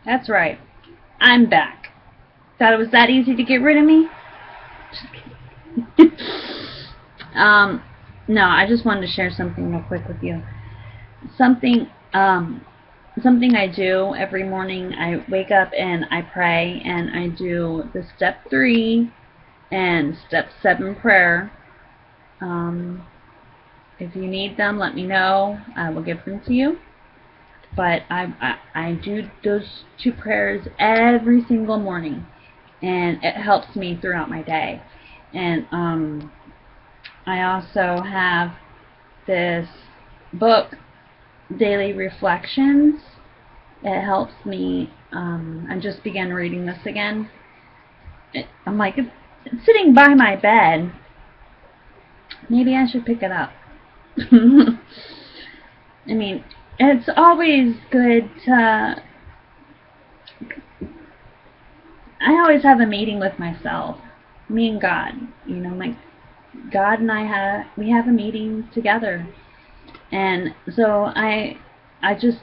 That's right. I'm back. Thought it was that easy to get rid of me? Just kidding. No, I just wanted to share something real quick with you. Something, something I do every morning. I wake up and I pray, and I do the step 3 and step 7 prayer. If you need them, let me know. I will give them to you. But I do those 2 prayers every single morning, and it helps me throughout my day. And I also have this book, Daily Reflections. It helps me. I just began reading this again. I'm like, it's sitting by my bed. Maybe I should pick it up. I mean, it's always good to... I always have a meeting with myself, me and God. You know, my God and we have a meeting together, and so I just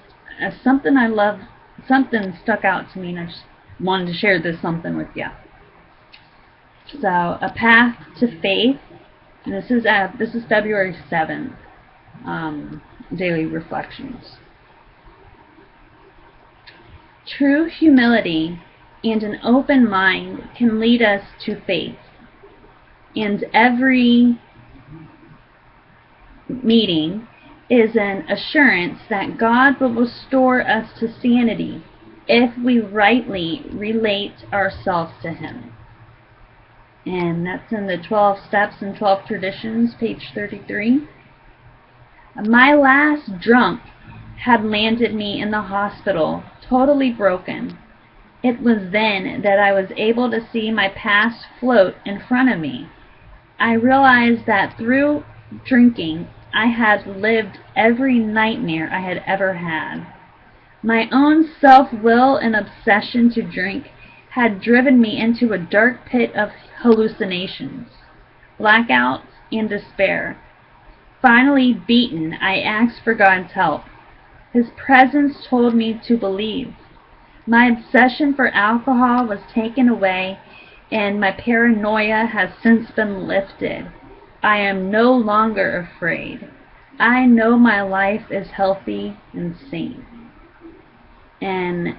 something I love, something stuck out to me, and I just wanted to share this something with you. So, A Path to Faith, and this is February 7th. Daily Reflections. True humility and an open mind can lead us to faith, and every meeting is an assurance that God will restore us to sanity if we rightly relate ourselves to Him. And that's in the 12 Steps and 12 Traditions, page 33. My last drunk had landed me in the hospital, totally broken. It was then that I was able to see my past float in front of me. I realized that through drinking, I had lived every nightmare I had ever had. My own self-will and obsession to drink had driven me into a dark pit of hallucinations, blackouts, and despair. Finally beaten, I asked for God's help. His presence told me to believe. My obsession for alcohol was taken away, and my paranoia has since been lifted. I am no longer afraid. I know my life is healthy and sane. And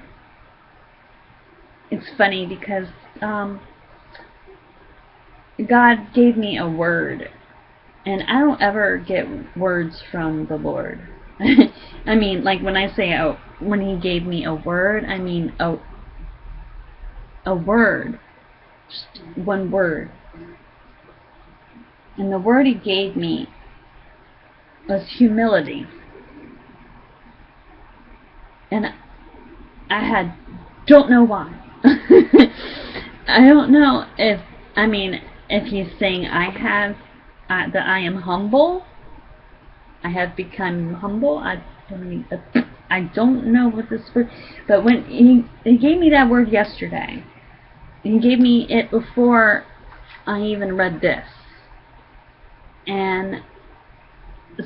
it's funny because God gave me a word, and I don't ever get words from the Lord. I mean, like when I say when He gave me a word, I mean a word, just one word. And the word He gave me was humility. And don't know why. I don't know if He's saying that I am humble. I have become humble. I don't know what this word, but when he gave me that word yesterday, He gave me it before I even read this. And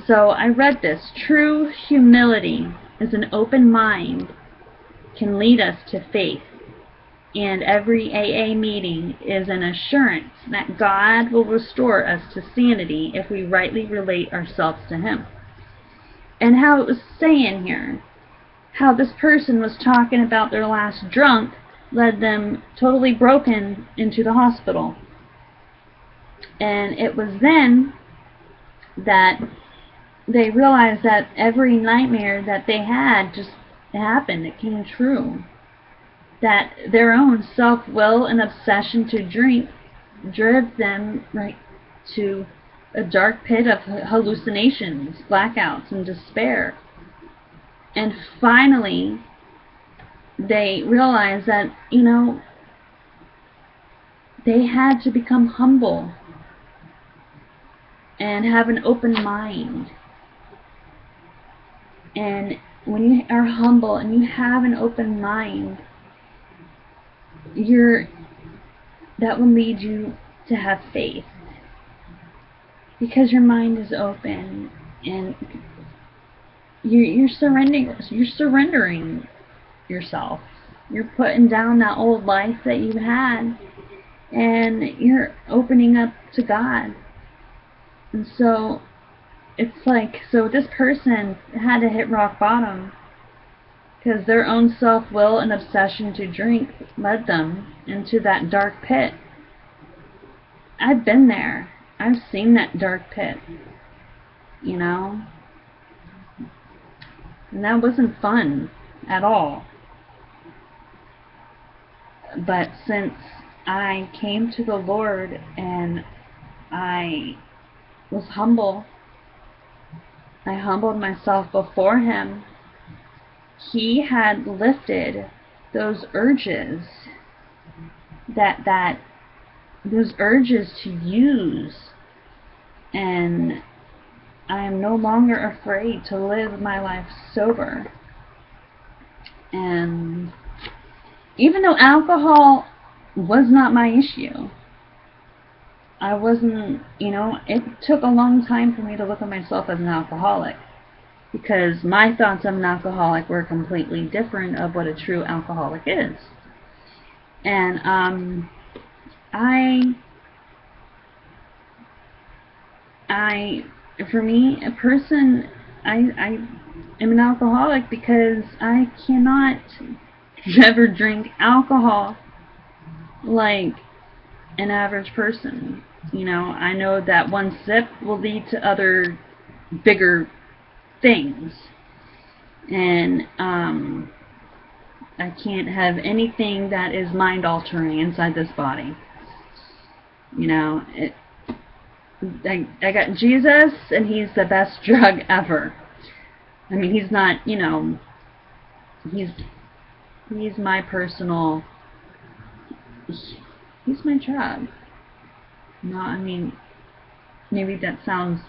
so I read this. True humility is an open mind can lead us to faith, and every AA meeting is an assurance that God will restore us to sanity if we rightly relate ourselves to Him. And how it was saying here, how this person was talking about their last drunk led them totally broken into the hospital. And it was then that they realized that every nightmare that they had just happened. It came true. That their own self-will and obsession to drink drove them right to a dark pit of hallucinations, blackouts, and despair. And finally, they realized that, they had to become humble and have an open mind. And when you are humble and you have an open mind, that will lead you to have faith, because your mind is open and you're surrendering yourself. You're putting down that old life that you've had, and you're opening up to God. And so it's like, so this person had to hit rock bottom because their own self-will and obsession to drink led them into that dark pit. I've been there. I've seen that dark pit, you know, and that wasn't fun at all. But since I came to the Lord and I was humble, I humbled myself before Him, He had lifted those urges, those urges to use, and I am no longer afraid to live my life sober. And even though alcohol was not my issue, I wasn't, it took a long time for me to look at myself as an alcoholic, because my thoughts of an alcoholic were completely different of what a true alcoholic is. And for me, I am an alcoholic because I cannot ever drink alcohol like an average person. I know that one sip will lead to other bigger things, and I can't have anything that is mind altering inside this body. I got Jesus, and He's the best drug ever. I mean, He's not, He's my personal, He's my drug. No, I mean, maybe that sounds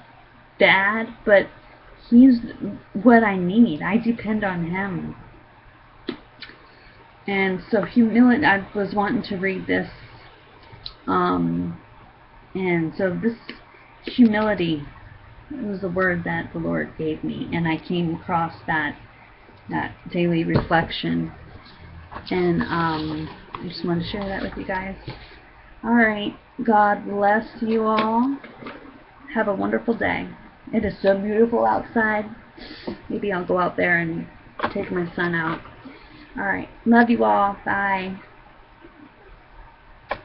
bad, but He's what I need. I depend on Him. And so humility, I was wanting to read this, and so this humility was the word that the Lord gave me, and I came across that daily reflection, and I just want to share that with you guys. Alright, God bless you all. Have a wonderful day. It is so beautiful outside. Maybe I'll go out there and take my son out. Alright, love you all. Bye.